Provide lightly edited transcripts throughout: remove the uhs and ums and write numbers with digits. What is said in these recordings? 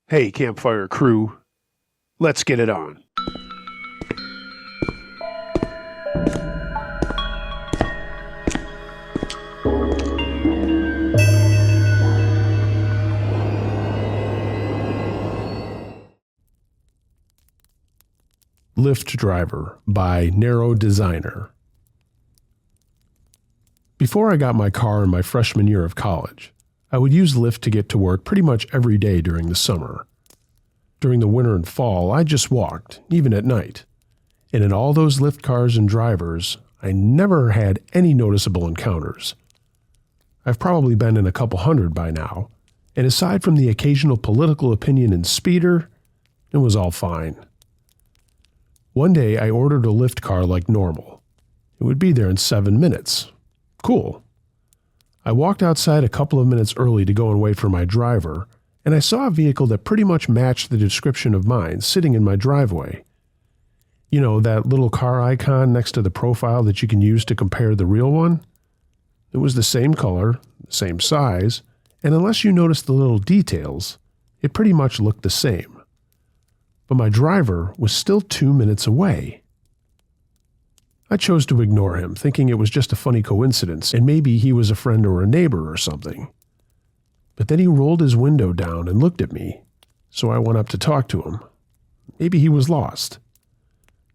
Hey, Campfire crew, let's get it on. Lyft Driver by Narrow Designer. Before I got my car in my freshman year of college, I would use Lyft to get to work pretty much every day during the summer. During the winter and fall, I just walked, even at night. And in all those Lyft cars and drivers, I never had any noticeable encounters. I've probably been in a couple hundred by now, and aside from the occasional political opinion and speeder, it was all fine. One day I ordered a Lyft car like normal. It would be there in 7 minutes. Cool. I walked outside a couple of minutes early to go and wait for my driver, and I saw a vehicle that pretty much matched the description of mine sitting in my driveway. You know, that little car icon next to the profile that you can use to compare the real one? It was the same color, the same size, and unless you noticed the little details, it pretty much looked the same. But my driver was still 2 minutes away. I chose to ignore him, thinking it was just a funny coincidence and maybe he was a friend or a neighbor or something. But then he rolled his window down and looked at me, so I went up to talk to him. Maybe he was lost.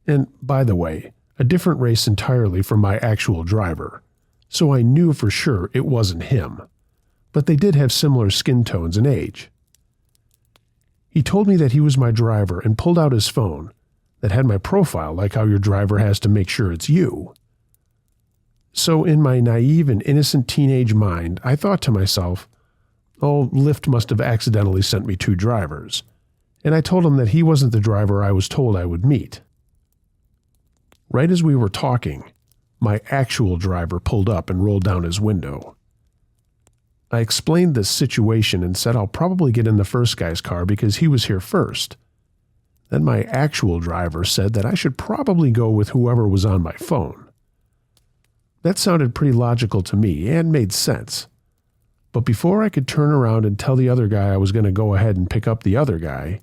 And, by the way, a different race entirely from my actual driver, so I knew for sure it wasn't him. But they did have similar skin tones and age. He told me that he was my driver and pulled out his phone that had my profile, like how your driver has to make sure it's you. So in my naive and innocent teenage mind, I thought to myself, oh, Lyft must have accidentally sent me 2 drivers. And I told him that he wasn't the driver I was told I would meet. Right as we were talking, my actual driver pulled up and rolled down his window. I explained this situation and said I'll probably get in the first guy's car because he was here first. Then my actual driver said that I should probably go with whoever was on my phone. That sounded pretty logical to me and made sense. But before I could turn around and tell the other guy I was going to go ahead and pick up the other guy,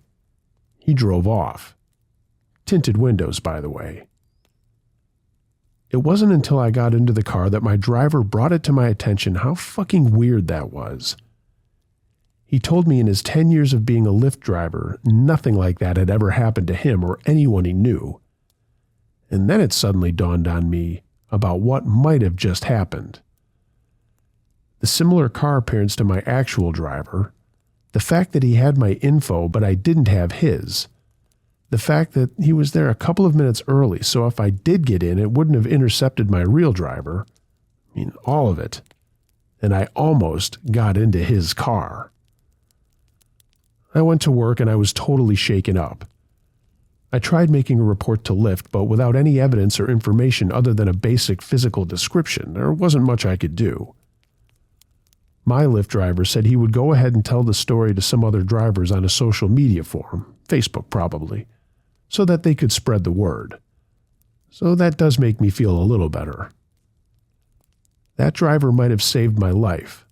he drove off. Tinted windows, by the way. It wasn't until I got into the car that my driver brought it to my attention how fucking weird that was. He told me in his 10 years of being a Lyft driver, nothing like that had ever happened to him or anyone he knew. And then it suddenly dawned on me about what might have just happened. The similar car appearance to my actual driver, the fact that he had my info but I didn't have his, the fact that he was there a couple of minutes early, so if I did get in, it wouldn't have intercepted my real driver. I mean, all of it. And I almost got into his car. I went to work and I was totally shaken up. I tried making a report to Lyft, but without any evidence or information other than a basic physical description, there wasn't much I could do. My Lyft driver said he would go ahead and tell the story to some other drivers on a social media forum, Facebook probably, so that they could spread the word. So that does make me feel a little better. That driver might have saved my life.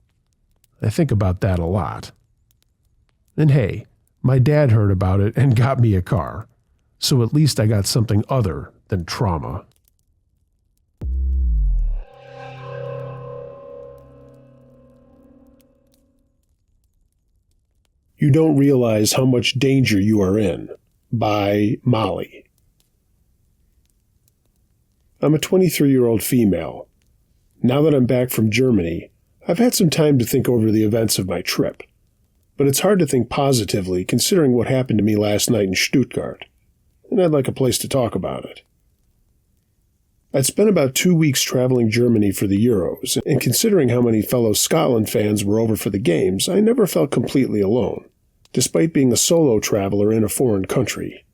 I think about that a lot. And hey, my dad heard about it and got me a car, so at least I got something other than trauma. You Don't Realize How Much Danger You Are In, by Molly. I'm a 23-year-old female. Now that I'm back from Germany, I've had some time to think over the events of my trip. But it's hard to think positively considering what happened to me last night in Stuttgart, and I'd like a place to talk about it. I'd spent about 2 weeks traveling Germany for the Euros, and considering how many fellow Scotland fans were over for the games, I never felt completely alone, despite being a solo traveler in a foreign country.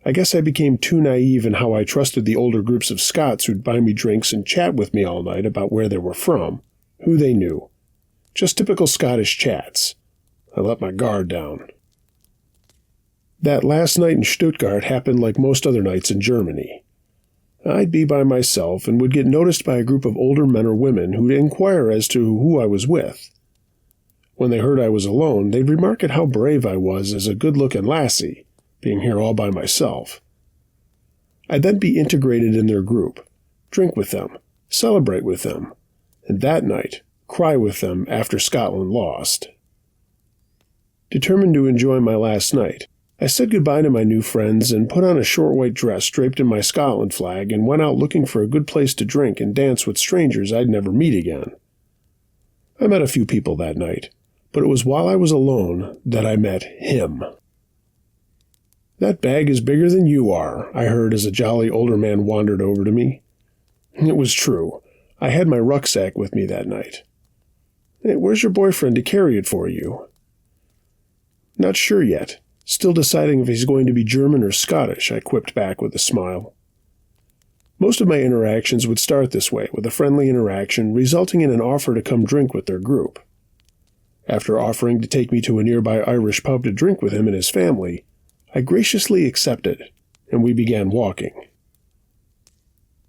I guess I became too naive in how I trusted the older groups of Scots who'd buy me drinks and chat with me all night about where they were from, who they knew. Just typical Scottish chats. I let my guard down. That last night in Stuttgart happened like most other nights in Germany. I'd be by myself and would get noticed by a group of older men or women who'd inquire as to who I was with. When they heard I was alone, they'd remark at how brave I was as a good-looking lassie, being here all by myself. I'd then be integrated in their group, drink with them, celebrate with them, and that night, cry with them after Scotland lost. Determined to enjoy my last night, I said goodbye to my new friends and put on a short white dress draped in my Scotland flag and went out looking for a good place to drink and dance with strangers I'd never meet again. I met a few people that night, but it was while I was alone that I met him. "That bag is bigger than you are," I heard as a jolly older man wandered over to me. It was true. I had my rucksack with me that night. "Hey, where's your boyfriend to carry it for you?" "Not sure yet. Still deciding if he's going to be German or Scottish," I quipped back with a smile. Most of my interactions would start this way, with a friendly interaction resulting in an offer to come drink with their group. After offering to take me to a nearby Irish pub to drink with him and his family, I graciously accepted, and we began walking.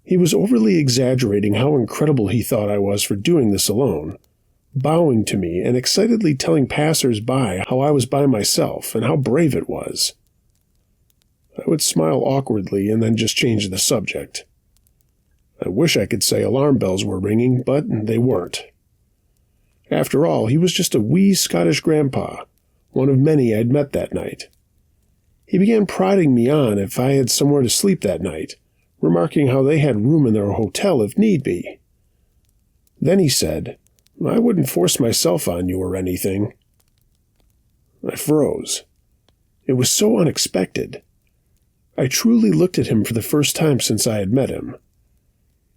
He was overly exaggerating how incredible he thought I was for doing this alone, bowing to me and excitedly telling passers-by how I was by myself and how brave it was. I would smile awkwardly and then just change the subject. I wish I could say alarm bells were ringing, but they weren't. After all, he was just a wee Scottish grandpa, one of many I'd met that night. He began prodding me on if I had somewhere to sleep that night, remarking how they had room in their hotel if need be. Then he said, "I wouldn't force myself on you or anything." I froze. It was so unexpected. I truly looked at him for the first time since I had met him.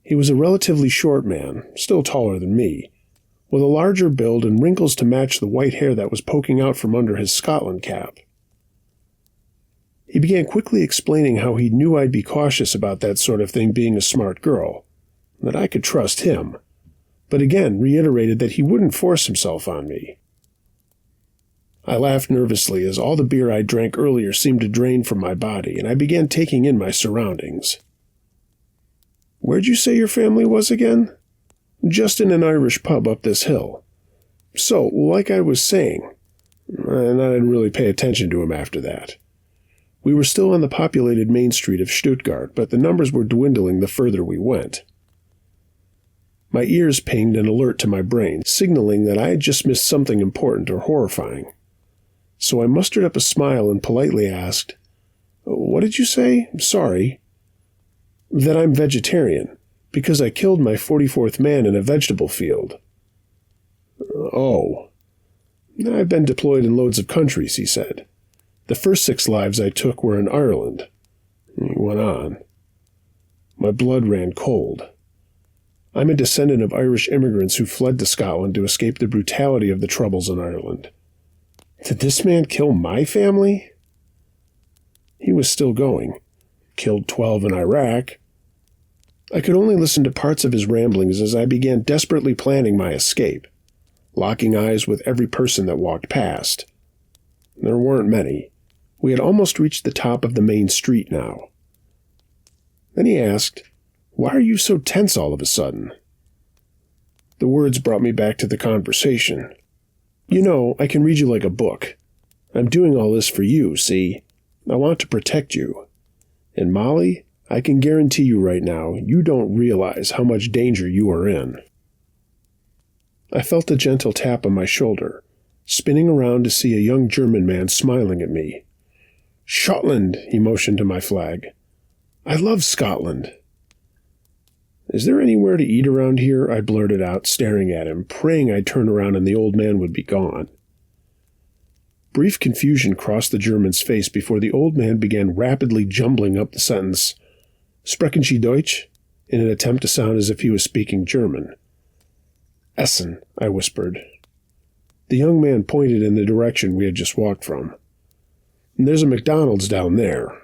He was a relatively short man, still taller than me, with a larger build and wrinkles to match the white hair that was poking out from under his Scotland cap. He began quickly explaining how he knew I'd be cautious about that sort of thing being a smart girl, that I could trust him, but again reiterated that he wouldn't force himself on me. I laughed nervously as all the beer I drank earlier seemed to drain from my body, and I began taking in my surroundings. "Where'd you say your family was again?" "Just in an Irish pub up this hill." "So, like I was saying," and I didn't really pay attention to him after that. We were still on the populated main street of Stuttgart, but the numbers were dwindling the further we went. My ears pinged an alert to my brain, signaling that I had just missed something important or horrifying. So I mustered up a smile and politely asked, "What did you say? Sorry." "That I'm vegetarian, because I killed my 44th man in a vegetable field." "Oh." "I've been deployed in loads of countries," he said. "The first 6 lives I took were in Ireland." He went on. My blood ran cold. I'm a descendant of Irish immigrants who fled to Scotland to escape the brutality of the Troubles in Ireland. Did this man kill my family? He was still going. Killed 12 in Iraq. I could only listen to parts of his ramblings as I began desperately planning my escape, locking eyes with every person that walked past. There weren't many. We had almost reached the top of the main street now. Then he asked, "Why are you so tense all of a sudden?" The words brought me back to the conversation. "You know, I can read you like a book. I'm doing all this for you, see? I want to protect you. And Molly, I can guarantee you right now, you don't realize how much danger you are in." I felt a gentle tap on my shoulder, spinning around to see a young German man smiling at me. "Scotland," he motioned to my flag. "I love Scotland." "Is there anywhere to eat around here?" I blurted out, staring at him, praying I'd turn around and the old man would be gone. Brief confusion crossed the German's face before the old man began rapidly jumbling up the sentence, "Sprechen Sie Deutsch?" in an attempt to sound as if he was speaking German. "Essen," I whispered. The young man pointed in the direction we had just walked from. "There's a McDonald's down there."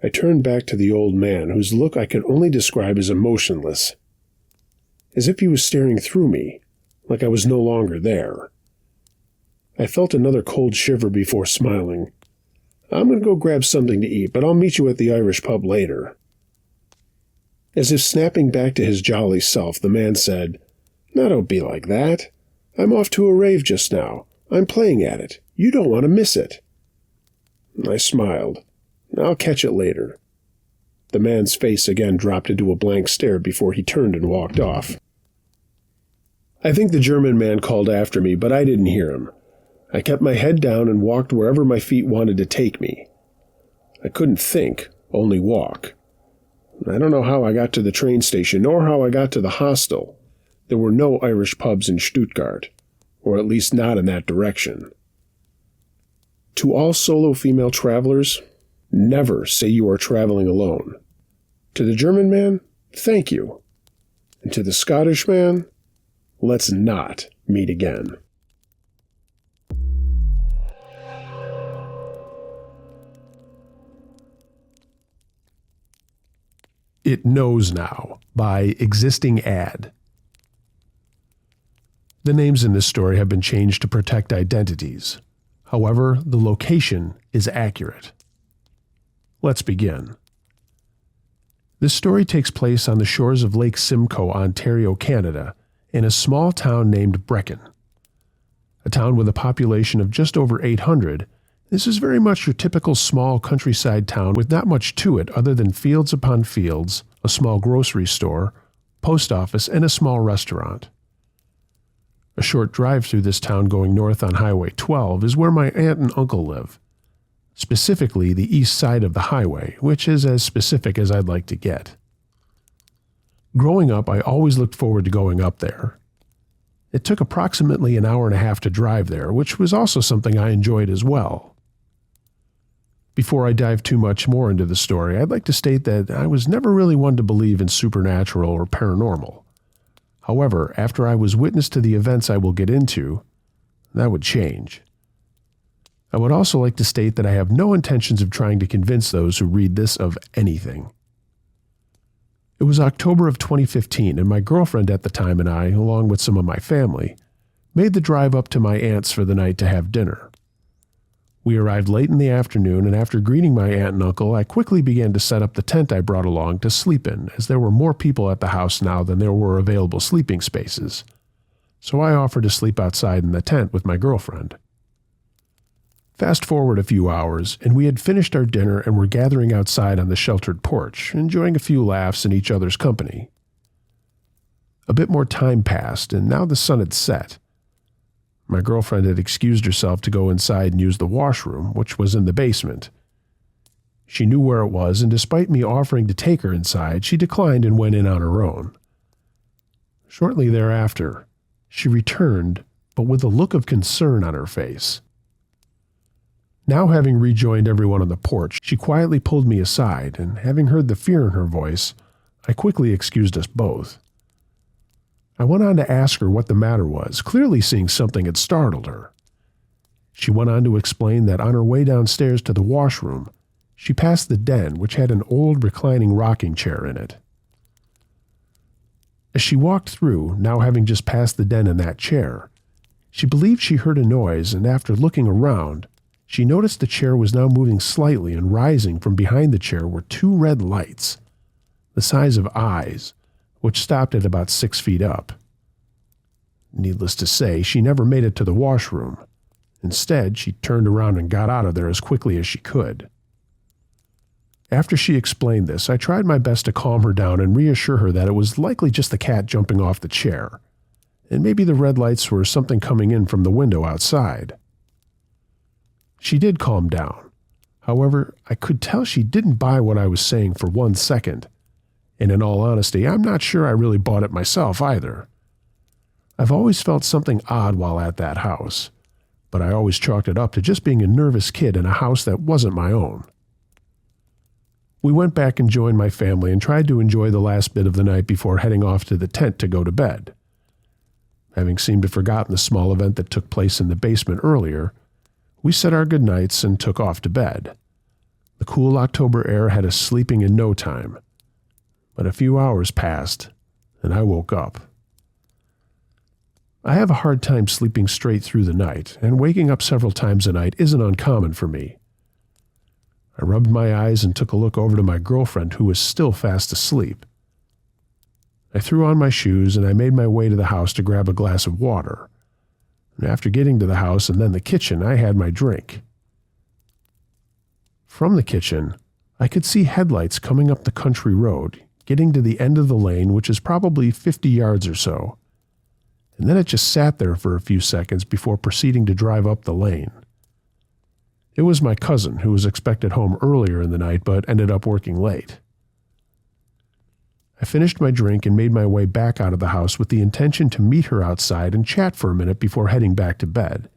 I turned back to the old man, whose look I could only describe as emotionless, as if he was staring through me, like I was no longer there. I felt another cold shiver before smiling. "I'm going to go grab something to eat, but I'll meet you at the Irish pub later." As if snapping back to his jolly self, the man said, "Now don't be like that. I'm off to a rave just now. I'm playing at it. You don't want to miss it." I smiled. "I'll catch it later." The man's face again dropped into a blank stare before he turned and walked off. I think the German man called after me, but I didn't hear him. I kept my head down and walked wherever my feet wanted to take me. I couldn't think, only walk. I don't know how I got to the train station, nor how I got to the hostel. There were no Irish pubs in Stuttgart, or at least not in that direction. To all solo female travelers, never say you are traveling alone. To the German man, thank you. And to the Scottish man, let's not meet again. It Knows Now by Existing Ad. The names in this story have been changed to protect identities. However, the location is accurate. Let's begin. This story takes place on the shores of Lake Simcoe, Ontario, Canada, in a small town named Brecon. A town with a population of just over 800, this is very much your typical small countryside town with not much to it other than fields upon fields, a small grocery store, post office, and a small restaurant. A short drive through this town going north on Highway 12 is where my aunt and uncle live, specifically the east side of the highway, which is as specific as I'd like to get. Growing up, I always looked forward to going up there. It took approximately an hour and a half to drive there, which was also something I enjoyed as well. Before I dive too much more into the story, I'd like to state that I was never really one to believe in supernatural or paranormal. However, after I was witness to the events I will get into, that would change. I would also like to state that I have no intentions of trying to convince those who read this of anything. It was October of 2015, and my girlfriend at the time and I, along with some of my family, made the drive up to my aunt's for the night to have dinner. We arrived late in the afternoon, and after greeting my aunt and uncle, I quickly began to set up the tent I brought along to sleep in, as there were more people at the house now than there were available sleeping spaces. So I offered to sleep outside in the tent with my girlfriend. Fast forward a few hours, and we had finished our dinner and were gathering outside on the sheltered porch, enjoying a few laughs in each other's company. A bit more time passed, and now the sun had set. My girlfriend had excused herself to go inside and use the washroom, which was in the basement. She knew where it was, and despite me offering to take her inside, she declined and went in on her own. Shortly thereafter, she returned, but with a look of concern on her face. Now having rejoined everyone on the porch, she quietly pulled me aside, and having heard the fear in her voice, I quickly excused us both. I went on to ask her what the matter was, clearly seeing something had startled her. She went on to explain that on her way downstairs to the washroom, she passed the den, which had an old reclining rocking chair in it. As she walked through, now having just passed the den in that chair, she believed she heard a noise, and after looking around, she noticed the chair was now moving slightly, and rising from behind the chair were two red lights, the size of eyes, which stopped at about 6 feet up. Needless to say, she never made it to the washroom. Instead, she turned around and got out of there as quickly as she could. After she explained this, I tried my best to calm her down and reassure her that it was likely just the cat jumping off the chair, and maybe the red lights were something coming in from the window outside. She did calm down. However, I could tell she didn't buy what I was saying for 1 second. And in all honesty, I'm not sure I really bought it myself either. I've always felt something odd while at that house, but I always chalked it up to just being a nervous kid in a house that wasn't my own. We went back and joined my family and tried to enjoy the last bit of the night before heading off to the tent to go to bed. Having seemed to have forgotten the small event that took place in the basement earlier, we said our goodnights and took off to bed. The cool October air had us sleeping in no time. But a few hours passed, and I woke up. I have a hard time sleeping straight through the night, and waking up several times a night isn't uncommon for me. I rubbed my eyes and took a look over to my girlfriend, who was still fast asleep. I threw on my shoes, and I made my way to the house to grab a glass of water. And after getting to the house and then the kitchen, I had my drink. From the kitchen, I could see headlights coming up the country road, getting to the end of the lane, which is probably 50 yards or so. And then it just sat there for a few seconds before proceeding to drive up the lane. It was my cousin, who was expected home earlier in the night but ended up working late. I finished my drink and made my way back out of the house with the intention to meet her outside and chat for a minute before heading back to bed.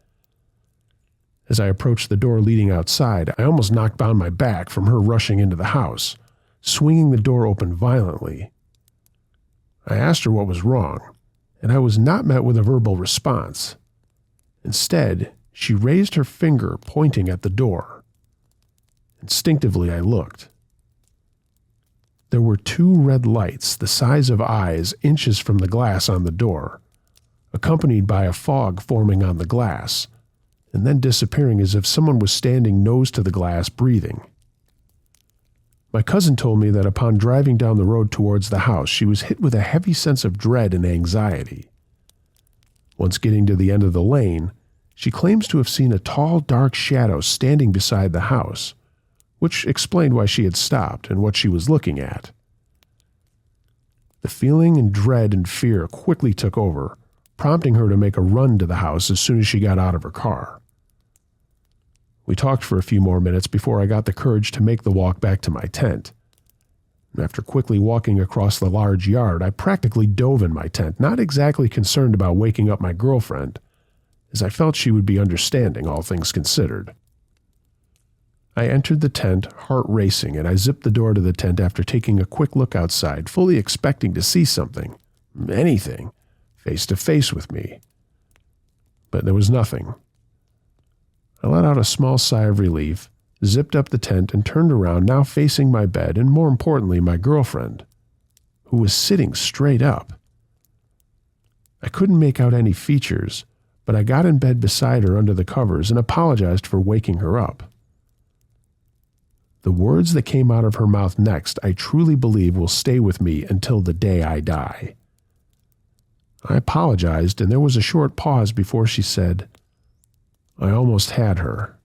As I approached the door leading outside, I almost knocked down my back from her rushing into the house, swinging the door open violently. I asked her what was wrong, and I was not met with a verbal response. Instead, she raised her finger pointing at the door. Instinctively, I looked. There were 2 red lights the size of eyes inches from the glass on the door, accompanied by a fog forming on the glass, and then disappearing as if someone was standing nose to the glass breathing. My cousin told me that upon driving down the road towards the house, she was hit with a heavy sense of dread and anxiety. Once getting to the end of the lane, she claims to have seen a tall, dark shadow standing beside the house, which explained why she had stopped and what she was looking at. The feeling and dread and fear quickly took over, prompting her to make a run to the house as soon as she got out of her car. We talked for a few more minutes before I got the courage to make the walk back to my tent. And after quickly walking across the large yard, I practically dove in my tent, not exactly concerned about waking up my girlfriend, as I felt she would be understanding, all things considered. I entered the tent, heart racing, and I zipped the door to the tent after taking a quick look outside, fully expecting to see something, anything, face to face with me. But there was nothing. I let out a small sigh of relief, zipped up the tent, and turned around, now facing my bed and, more importantly, my girlfriend, who was sitting straight up. I couldn't make out any features, but I got in bed beside her under the covers and apologized for waking her up. The words that came out of her mouth next, I truly believe, will stay with me until the day I die. I apologized, and there was a short pause before she said, "I almost had her.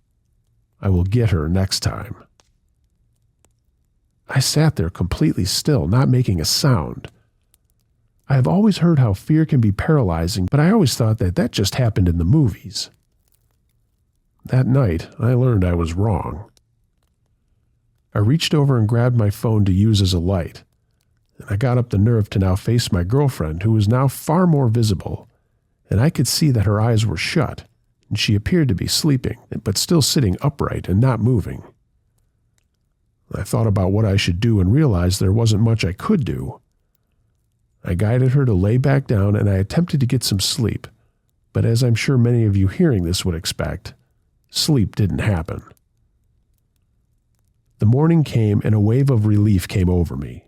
I will get her next time." I sat there completely still, not making a sound. I have always heard how fear can be paralyzing, but I always thought that just happened in the movies. That night, I learned I was wrong. I reached over and grabbed my phone to use as a light, and I got up the nerve to now face my girlfriend, who was now far more visible, and I could see that her eyes were shut, and she appeared to be sleeping, but still sitting upright and not moving. I thought about what I should do and realized there wasn't much I could do. I guided her to lay back down, and I attempted to get some sleep, but as I'm sure many of you hearing this would expect, sleep didn't happen. The morning came, and a wave of relief came over me.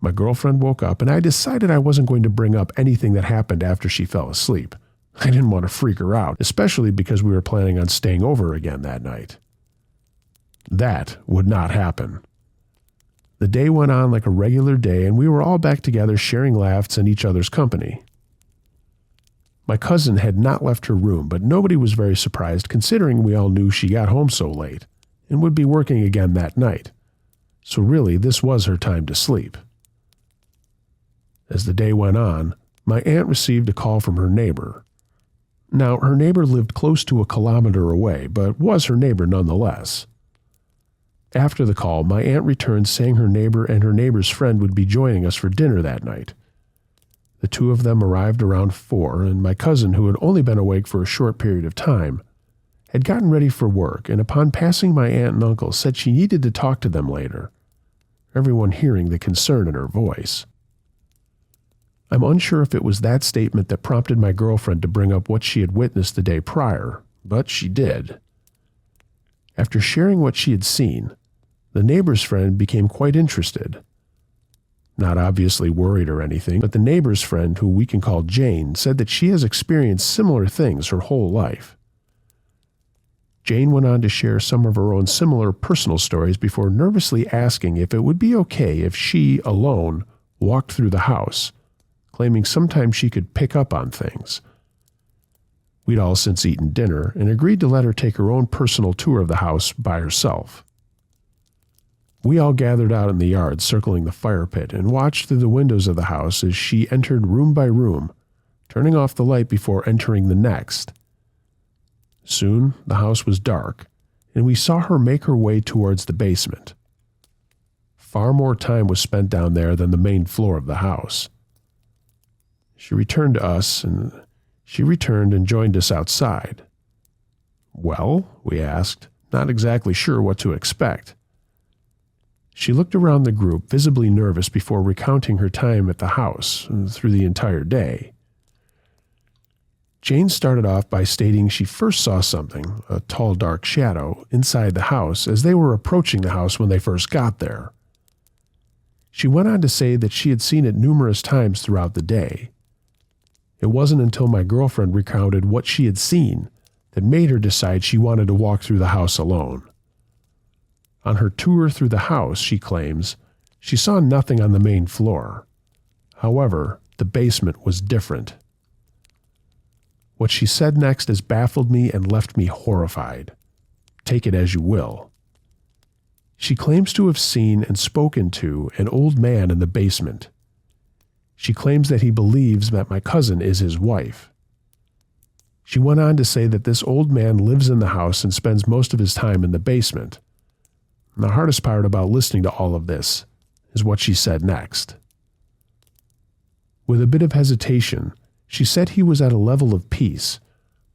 My girlfriend woke up, and I decided I wasn't going to bring up anything that happened after she fell asleep. I didn't want to freak her out, especially because we were planning on staying over again that night. That would not happen. The day went on like a regular day, and we were all back together sharing laughs and each other's company. My cousin had not left her room, but nobody was very surprised considering we all knew she got home so late and would be working again that night. So really, this was her time to sleep. As the day went on, my aunt received a call from her neighbor. Now, her neighbor lived close to a kilometer away, but was her neighbor nonetheless. After the call, my aunt returned saying her neighbor and her neighbor's friend would be joining us for dinner that night. The two of them arrived around 4, and my cousin, who had only been awake for a short period of time, had gotten ready for work, and upon passing my aunt and uncle, said she needed to talk to them later, everyone hearing the concern in her voice. I'm unsure if it was that statement that prompted my girlfriend to bring up what she had witnessed the day prior, but she did. After sharing what she had seen, the neighbor's friend became quite interested. Not obviously worried or anything, but the neighbor's friend, who we can call Jane, said that she has experienced similar things her whole life. Jane went on to share some of her own similar personal stories before nervously asking if it would be okay if she, alone, walked through the house, claiming sometimes she could pick up on things. We'd all since eaten dinner and agreed to let her take her own personal tour of the house by herself. We all gathered out in the yard circling the fire pit and watched through the windows of the house as she entered room by room, turning off the light before entering the next. Soon the house was dark, and we saw her make her way towards the basement. Far more time was spent down there than the main floor of the house. She returned and joined us outside. "Well?" we asked, not exactly sure what to expect. She looked around the group, visibly nervous, before recounting her time at the house through the entire day. Jane started off by stating she first saw something, a tall dark shadow, inside the house as they were approaching the house when they first got there. She went on to say that she had seen it numerous times throughout the day. It wasn't until my girlfriend recounted what she had seen that made her decide she wanted to walk through the house alone. On her tour through the house, she claims, she saw nothing on the main floor. However, the basement was different. What she said next has baffled me and left me horrified. Take it as you will. She claims to have seen and spoken to an old man in the basement. She claims that he believes that my cousin is his wife. She went on to say that this old man lives in the house and spends most of his time in the basement. And the hardest part about listening to all of this is what she said next. With a bit of hesitation, she said he was at a level of peace,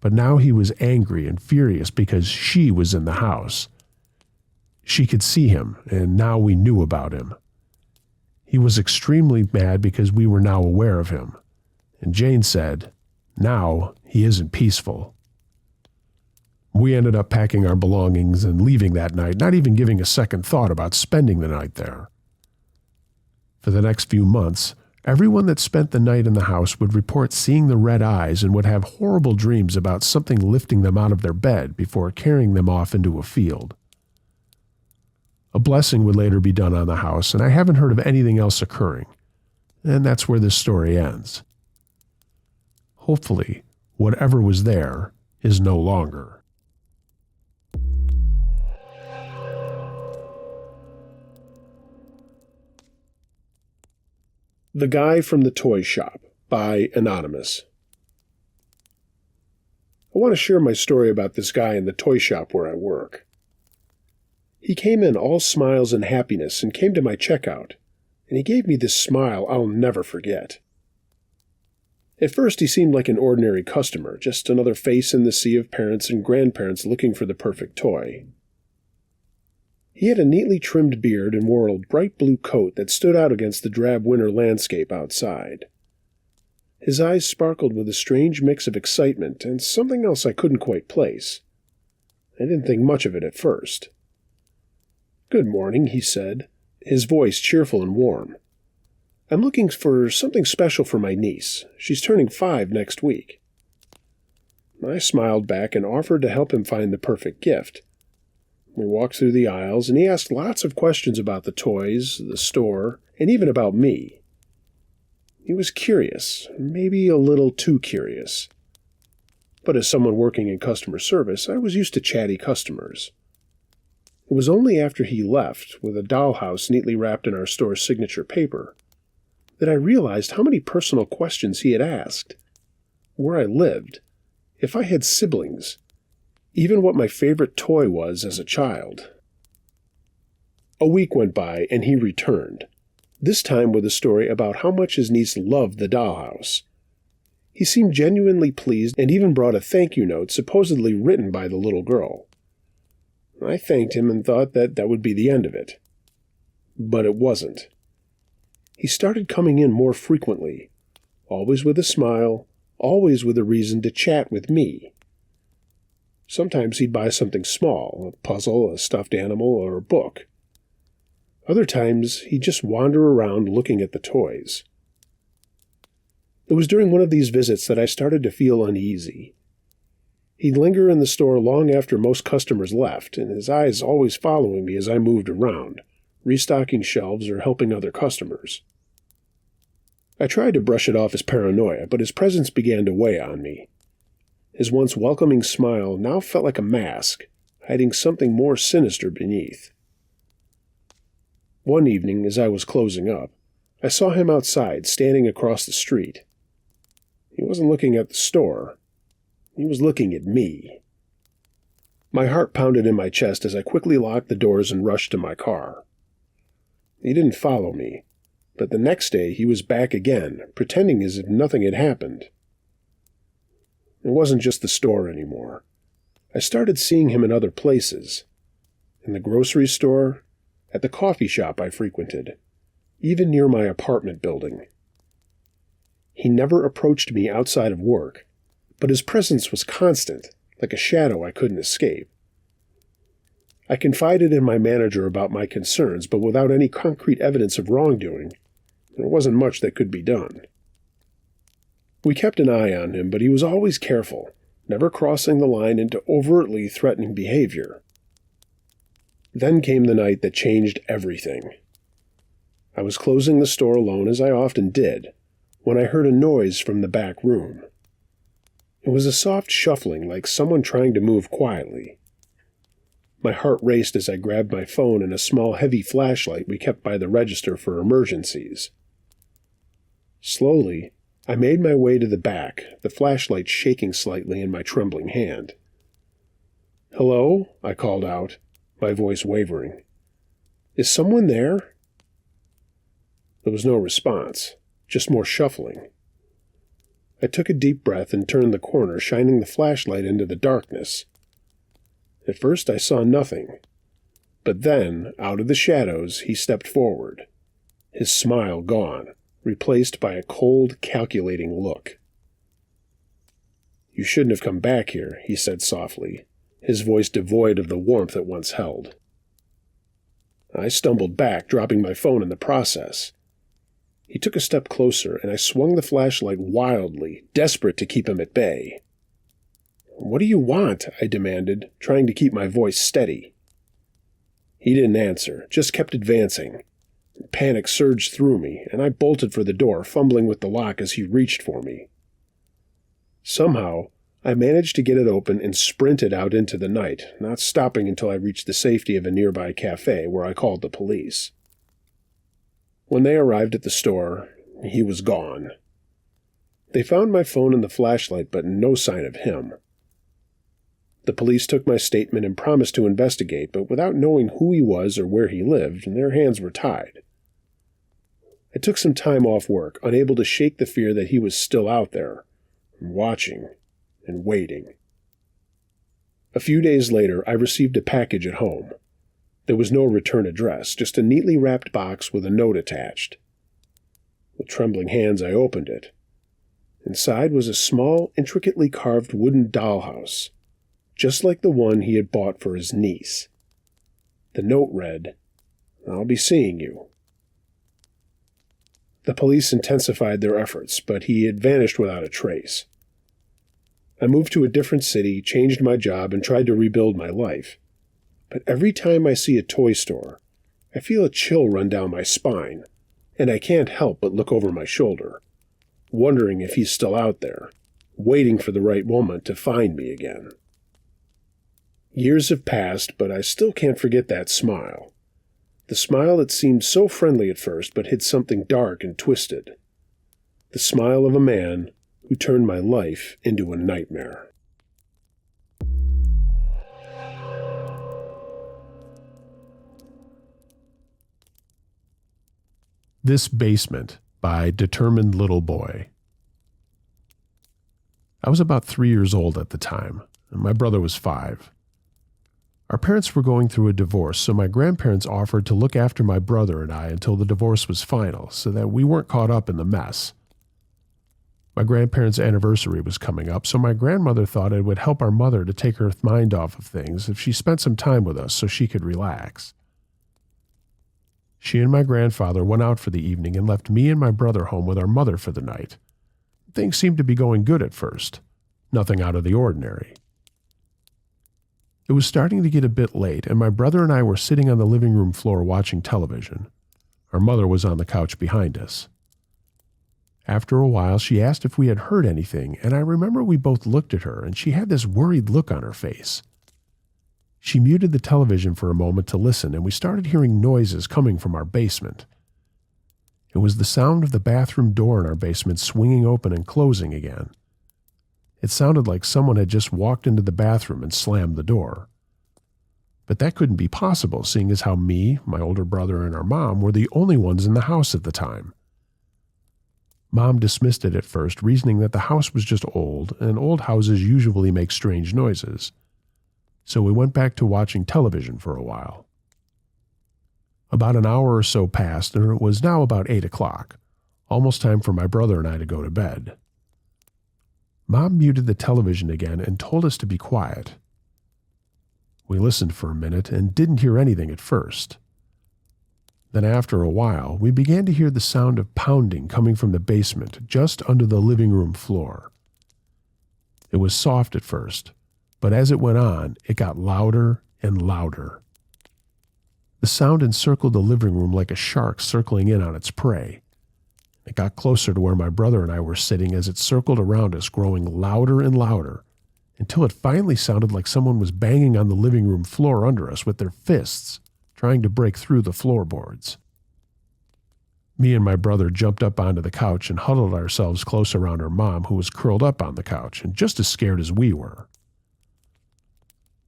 but now he was angry and furious because she was in the house. She could see him, and now we knew about him. He was extremely mad because we were now aware of him, and Jane said, now he isn't peaceful. We ended up packing our belongings and leaving that night, not even giving a second thought about spending the night there. For the next few months, everyone that spent the night in the house would report seeing the red eyes and would have horrible dreams about something lifting them out of their bed before carrying them off into a field. A blessing would later be done on the house, and I haven't heard of anything else occurring. And that's where this story ends. Hopefully, whatever was there is no longer. The Guy from the Toy Shop by Anonymous. I want to share my story about this guy in the toy shop where I work. He came in all smiles and happiness and came to my checkout, and he gave me this smile I'll never forget. At first he seemed like an ordinary customer, just another face in the sea of parents and grandparents looking for the perfect toy. He had a neatly trimmed beard and wore a bright blue coat that stood out against the drab winter landscape outside. His eyes sparkled with a strange mix of excitement and something else I couldn't quite place. I didn't think much of it at first. "Good morning," he said, his voice cheerful and warm. "I'm looking for something special for my niece. She's turning 5 next week." I smiled back and offered to help him find the perfect gift. We walked through the aisles, and he asked lots of questions about the toys, the store, and even about me. He was curious, maybe a little too curious. But as someone working in customer service, I was used to chatty customers. It was only after he left, with a dollhouse neatly wrapped in our store's signature paper, that I realized how many personal questions he had asked. Where I lived, if I had siblings, even what my favorite toy was as a child. A week went by, and he returned, this time with a story about how much his niece loved the dollhouse. He seemed genuinely pleased and even brought a thank you note supposedly written by the little girl. I thanked him and thought that would be the end of it. But it wasn't. He started coming in more frequently, always with a smile, always with a reason to chat with me. Sometimes he'd buy something small, a puzzle, a stuffed animal, or a book. Other times he'd just wander around looking at the toys. It was during one of these visits that I started to feel uneasy. He'd linger in the store long after most customers left, and his eyes always following me as I moved around, restocking shelves or helping other customers. I tried to brush it off as paranoia, but his presence began to weigh on me. His once welcoming smile now felt like a mask, hiding something more sinister beneath. One evening, as I was closing up, I saw him outside, standing across the street. He wasn't looking at the store. He was looking at me. My heart pounded in my chest as I quickly locked the doors and rushed to my car. He didn't follow me, but the next day he was back again, pretending as if nothing had happened. It wasn't just the store anymore. I started seeing him in other places. In the grocery store, at the coffee shop I frequented, even near my apartment building. He never approached me outside of work, but his presence was constant, like a shadow I couldn't escape. I confided in my manager about my concerns, but without any concrete evidence of wrongdoing, there wasn't much that could be done. We kept an eye on him, but he was always careful, never crossing the line into overtly threatening behavior. Then came the night that changed everything. I was closing the store alone, as I often did, when I heard a noise from the back room. It was a soft shuffling, like someone trying to move quietly. My heart raced as I grabbed my phone and a small heavy flashlight we kept by the register for emergencies. Slowly, I made my way to the back, the flashlight shaking slightly in my trembling hand. "Hello?" I called out, my voice wavering. "Is someone there?" There was no response, just more shuffling. I took a deep breath and turned the corner, shining the flashlight into the darkness. At first I saw nothing, but then, out of the shadows, he stepped forward, his smile gone, replaced by a cold, calculating look. "You shouldn't have come back here," he said softly, his voice devoid of the warmth it once held. I stumbled back, dropping my phone in the process. He took a step closer, and I swung the flashlight wildly, desperate to keep him at bay. "What do you want?" I demanded, trying to keep my voice steady. He didn't answer, just kept advancing. Panic surged through me, and I bolted for the door, fumbling with the lock as he reached for me. Somehow, I managed to get it open and sprinted out into the night, not stopping until I reached the safety of a nearby cafe, where I called the police. When they arrived at the store, he was gone. They found my phone and the flashlight, but no sign of him. The police took my statement and promised to investigate, but without knowing who he was or where he lived, their hands were tied. I took some time off work, unable to shake the fear that he was still out there, watching and waiting. A few days later, I received a package at home. There was no return address, just a neatly wrapped box with a note attached. With trembling hands, I opened it. Inside was a small, intricately carved wooden dollhouse, just like the one he had bought for his niece. The note read, "I'll be seeing you." The police intensified their efforts, but he had vanished without a trace. I moved to a different city, changed my job, and tried to rebuild my life. But every time I see a toy store, I feel a chill run down my spine, and I can't help but look over my shoulder, wondering if he's still out there, waiting for the right moment to find me again. Years have passed, but I still can't forget that smile. The smile that seemed so friendly at first, but hid something dark and twisted. The smile of a man who turned my life into a nightmare. This Basement by Determined Little Boy. I was about 3 years old at the time, and my brother was 5. Our parents were going through a divorce, so my grandparents offered to look after my brother and I until the divorce was final, so that we weren't caught up in the mess. My grandparents' anniversary was coming up, so my grandmother thought it would help our mother to take her mind off of things if she spent some time with us so she could relax. She and my grandfather went out for the evening and left me and my brother home with our mother for the night. Things seemed to be going good at first. Nothing out of the ordinary. It was starting to get a bit late, and my brother and I were sitting on the living room floor watching television. Our mother was on the couch behind us. After a while, she asked if we had heard anything, and I remember we both looked at her, and she had this worried look on her face. She muted the television for a moment to listen, and we started hearing noises coming from our basement. It was the sound of the bathroom door in our basement swinging open and closing again. It sounded like someone had just walked into the bathroom and slammed the door. But that couldn't be possible, seeing as how me, my older brother, and our mom were the only ones in the house at the time. Mom dismissed it at first, reasoning that the house was just old, and old houses usually make strange noises. So we went back to watching television for a while. About an hour or so passed, and it was now about 8 o'clock, almost time for my brother and I to go to bed. Mom muted the television again and told us to be quiet. We listened for a minute and didn't hear anything at first. Then after a while, we began to hear the sound of pounding coming from the basement just under the living room floor. It was soft at first, but as it went on, it got louder and louder. The sound encircled the living room like a shark circling in on its prey. It got closer to where my brother and I were sitting as it circled around us, growing louder and louder, until it finally sounded like someone was banging on the living room floor under us with their fists, trying to break through the floorboards. Me and my brother jumped up onto the couch and huddled ourselves close around our mom, who was curled up on the couch and just as scared as we were.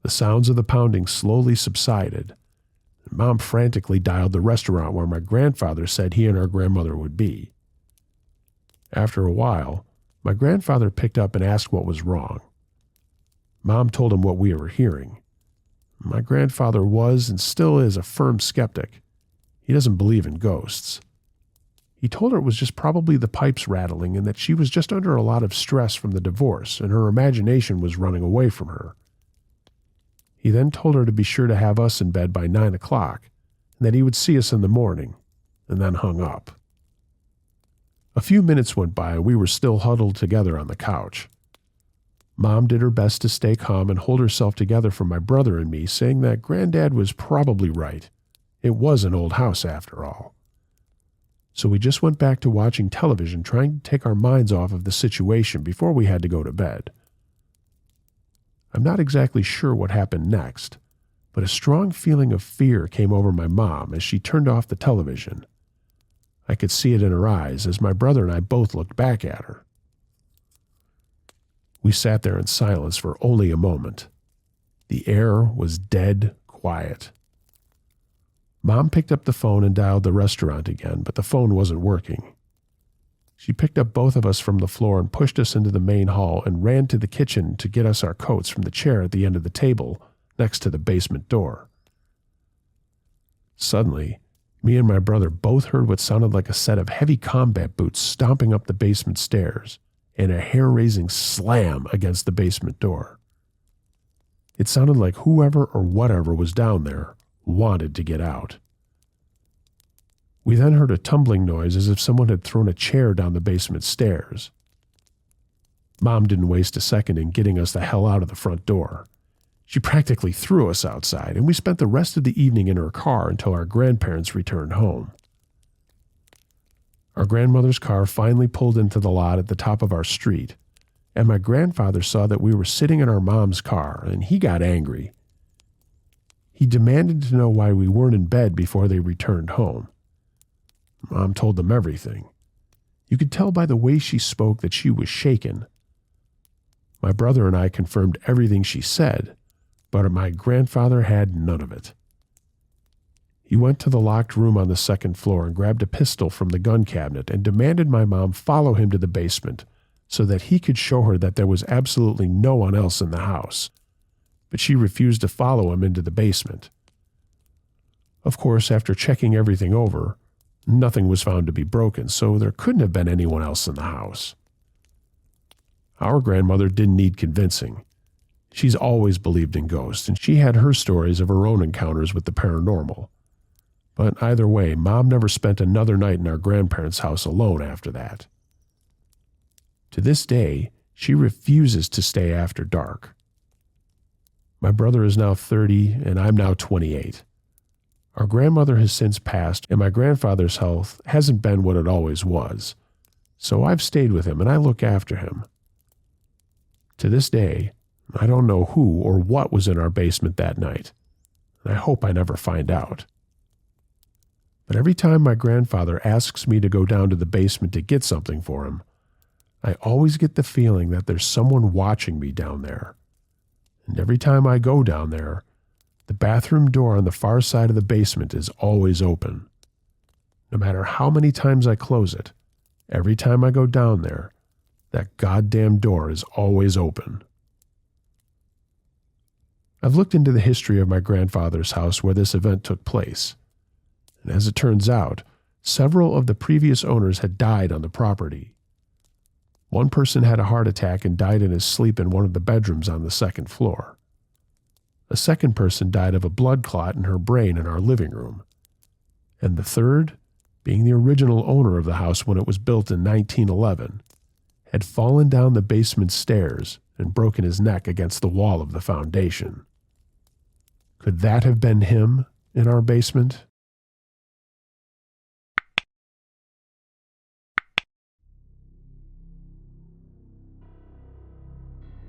The sounds of the pounding slowly subsided, and Mom frantically dialed the restaurant where my grandfather said he and our grandmother would be. After a while, my grandfather picked up and asked what was wrong. Mom told him what we were hearing. My grandfather was and still is a firm skeptic. He doesn't believe in ghosts. He told her it was just probably the pipes rattling and that she was just under a lot of stress from the divorce and her imagination was running away from her. He then told her to be sure to have us in bed by 9 o'clock and that he would see us in the morning, and then hung up. A few minutes went by and we were still huddled together on the couch. Mom did her best to stay calm and hold herself together for my brother and me, saying that Granddad was probably right. It was an old house after all. So we just went back to watching television, trying to take our minds off of the situation before we had to go to bed. I'm not exactly sure what happened next, but a strong feeling of fear came over my mom as she turned off the television. I could see it in her eyes as my brother and I both looked back at her. We sat there in silence for only a moment. The air was dead quiet. Mom picked up the phone and dialed the restaurant again, but the phone wasn't working. She picked up both of us from the floor and pushed us into the main hall and ran to the kitchen to get us our coats from the chair at the end of the table next to the basement door. Suddenly, me and my brother both heard what sounded like a set of heavy combat boots stomping up the basement stairs and a hair-raising slam against the basement door. It sounded like whoever or whatever was down there wanted to get out. We then heard a tumbling noise as if someone had thrown a chair down the basement stairs. Mom didn't waste a second in getting us the hell out of the front door. She practically threw us outside, and we spent the rest of the evening in her car until our grandparents returned home. Our grandmother's car finally pulled into the lot at the top of our street, and my grandfather saw that we were sitting in our mom's car, and he got angry. He demanded to know why we weren't in bed before they returned home. Mom told them everything. You could tell by the way she spoke that she was shaken. My brother and I confirmed everything she said, but my grandfather had none of it. He went to the locked room on the second floor and grabbed a pistol from the gun cabinet and demanded my mom follow him to the basement so that he could show her that there was absolutely no one else in the house. But she refused to follow him into the basement. Of course, after checking everything over, nothing was found to be broken, so there couldn't have been anyone else in the house. Our grandmother didn't need convincing. She's always believed in ghosts, and she had her stories of her own encounters with the paranormal. But either way, Mom never spent another night in our grandparents' house alone after that. To this day, she refuses to stay after dark. My brother is now 30, and I'm now 28. Our grandmother has since passed, and my grandfather's health hasn't been what it always was, So I've stayed with him and I look after him. To this day, I don't know who or what was in our basement that night, and I hope I never find out. But every time my grandfather asks me to go down to the basement to get something for him, I always get the feeling that there's someone watching me down there. And every time I go down there, the bathroom door on the far side of the basement is always open. No matter how many times I close it, every time I go down there, that goddamn door is always open. I've looked into the history of my grandfather's house where this event took place, and as it turns out, several of the previous owners had died on the property. One person had a heart attack and died in his sleep in one of the bedrooms on the second floor. A second person died of a blood clot in her brain in our living room. And the third, being the original owner of the house when it was built in 1911, had fallen down the basement stairs and broken his neck against the wall of the foundation. Could that have been him in our basement?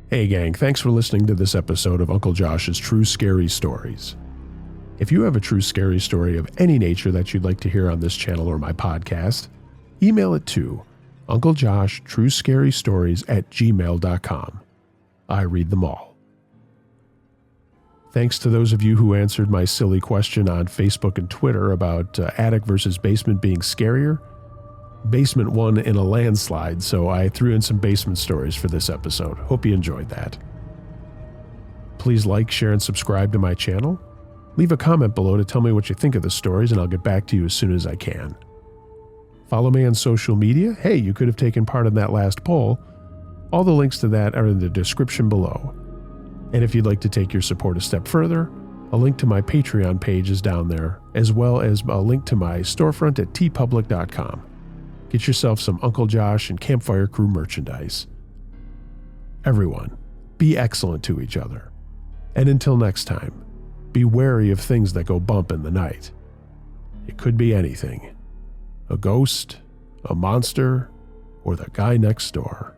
Hey gang, thanks for listening to this episode of Uncle Josh's True Scary Stories. If you have a true scary story of any nature that you'd like to hear on this channel or my podcast, email it to unclejoshtruescarystories@gmail.com. I read them all. Thanks to those of you who answered my silly question on Facebook and Twitter about attic versus basement being scarier. Basement won in a landslide, so I threw in some basement stories for this episode. Hope you enjoyed that. Please like, share, and subscribe to my channel. Leave a comment below to tell me what you think of the stories, and I'll get back to you as soon as I can. Follow me on social media. Hey, you could have taken part in that last poll. All the links to that are in the description below. And if you'd like to take your support a step further, a link to my Patreon page is down there, as well as a link to my storefront at tpublic.com. Get yourself some Uncle Josh and Campfire Crew merchandise. Everyone, be excellent to each other. And until next time, be wary of things that go bump in the night. It could be anything. A ghost, a monster, or the guy next door.